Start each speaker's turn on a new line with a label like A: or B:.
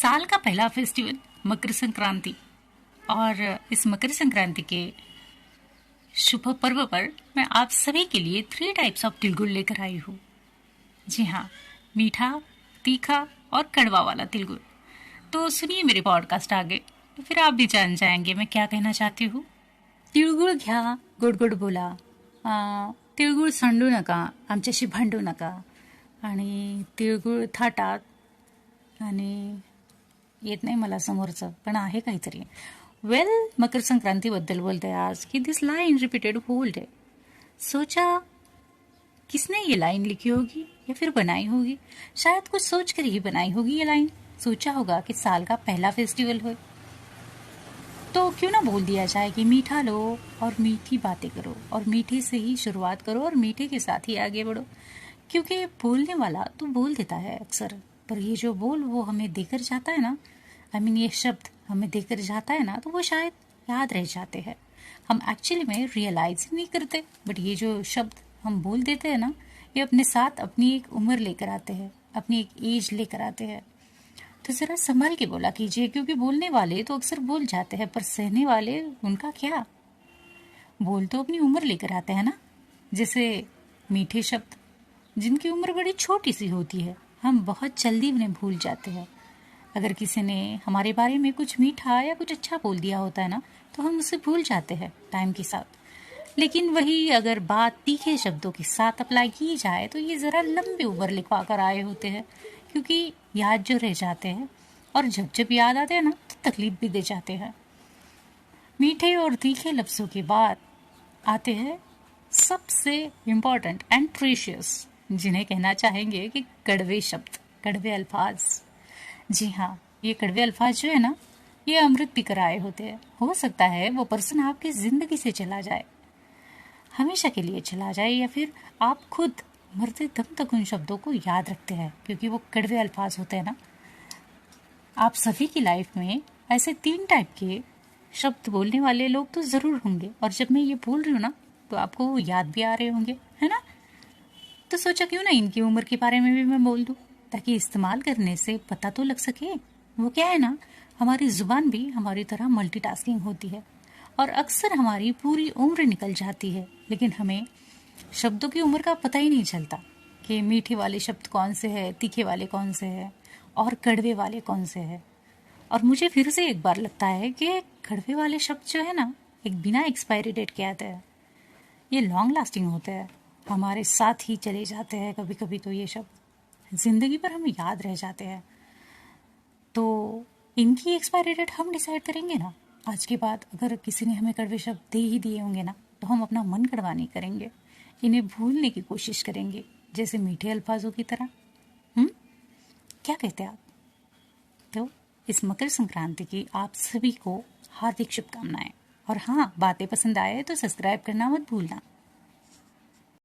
A: साल का पहला फेस्टिवल मकर संक्रांति। और इस मकर संक्रांति के शुभ पर्व पर मैं आप सभी के लिए 3 टाइप्स ऑफ तिलगुड़ लेकर आई हूँ। जी हाँ, मीठा, तीखा और कड़वा वाला तिलगुड़। तो सुनिए मेरे पॉडकास्ट आगे, तो फिर आप भी जान जाएंगे मैं क्या कहना चाहती हूँ। तिळगुळ घ्या, गोड गोड बोला, तिळगुळ सांडू नका, आमच्याशी भांडू नका, आणि तिळगुळ थाटात आणि येत नाही मला समोरचं, पण आहे काहीतरी. वेल, मकर संक्रांतीबद्दल बोलते हैं आज कि this line repeated whole day. सोचा किसने ये लाइन लिखी होगी या फिर बनाई होगी? शायद कुछ सोच कर ही बनाई होगी ये लाइन. सोचा होगा कि साल का पहला फेस्टिवल हो, तो क्यों ना बोल दिया जाए कि मीठा लो और मीठी बातें करो और मीठे से ही शुरुआत करो और मीठे के साथ ही आगे बढ़ो. क्योंकि बोलने वाला तो बोल देता है अक्सर, पर ये जो बोल वो हमें देकर जाता है ना, ये शब्द हमें देकर जाता है ना, तो वो शायद याद रह जाते हैं. हम एक्चुअली में रियलाइज ही नहीं करते, बट ये जो शब्द हम बोल देते हैं ना, ये अपने साथ अपनी एक उम्र लेकर आते हैं, अपनी एक एज लेकर आते हैं. तो ज़रा संभल के बोला कीजिए, क्योंकि बोलने वाले तो अक्सर बोल जाते हैं, पर सहने वाले उनका क्या. बोल तो अपनी उम्र लेकर आते हैं ना. जैसे मीठे शब्द जिनकी उम्र बड़ी छोटी सी होती है, हम बहुत जल्दी उन्हें भूल जाते हैं. अगर किसी ने हमारे बारे में कुछ मीठा या कुछ अच्छा बोल दिया होता है ना, तो हम उसे भूल जाते हैं टाइम के साथ. लेकिन वही अगर बात तीखे शब्दों के साथ अप्लाई की जाए तो ये ज़रा लंबी उम्र लिखवा कर आए होते हैं, क्योंकि याद जो रह जाते हैं, और जब जब याद आते हैं ना तो तकलीफ भी दे जाते हैं. मीठे और तीखे लफ्ज़ों के बाद आते हैं सबसे इम्पॉर्टेंट एंड प्रीशियस, जिन्हें कहना चाहेंगे कि कड़वे शब्द, कड़वे अल्फाज. जी हाँ, ये कड़वे अल्फाज जो है ना, ये अमृत पीकर आए होते हैं. हो सकता है वो पर्सन आपकी ज़िंदगी से चला जाए, हमेशा के लिए चला जाए, या फिर आप खुद मरते दम तक उन शब्दों को याद रखते हैं, क्योंकि वो कड़वे अल्फाज होते हैं ना. आप सभी की लाइफ में ऐसे 3 टाइप के शब्द बोलने वाले लोग तो ज़रूर होंगे, और जब मैं ये बोल रही हूँ ना, तो आपको वो याद भी आ रहे होंगे, है ना. तो सोचा क्यों ना इनकी उम्र के बारे में भी मैं बोल दूँ, ताकि इस्तेमाल करने से पता तो लग सके. वो क्या है ना, हमारी ज़ुबान भी हमारी तरह मल्टीटास्किंग होती है, और अक्सर हमारी पूरी उम्र निकल जाती है, लेकिन हमें शब्दों की उम्र का पता ही नहीं चलता कि मीठे वाले शब्द कौन से हैं, तीखे वाले कौन से हैं, और कड़वे वाले कौन से हैं. और मुझे फिर से एक बार लगता है कि कड़वे वाले शब्द जो है ना, एक बिना एक्सपायरी डेट के आते हैं. ये लॉन्ग लास्टिंग होते हैं, हमारे साथ ही चले जाते हैं. कभी कभी तो ये शब्द ज़िंदगी पर हमें याद रह जाते हैं. तो इनकी एक्सपायरी डेट हम डिसाइड करेंगे ना. आज के बाद अगर किसी ने हमें कड़वे शब्द दे ही दिए होंगे ना, तो हम अपना मन कड़वा नहीं करेंगे, इन्हें भूलने की कोशिश करेंगे, जैसे मीठे अल्फाजों की तरह. क्या कहते हैं आप? तो इस मकर संक्रांति की आप सभी को हार्दिक शुभकामनाएं. और हाँ, बातें पसंद आए तो सब्सक्राइब करना मत भूलना.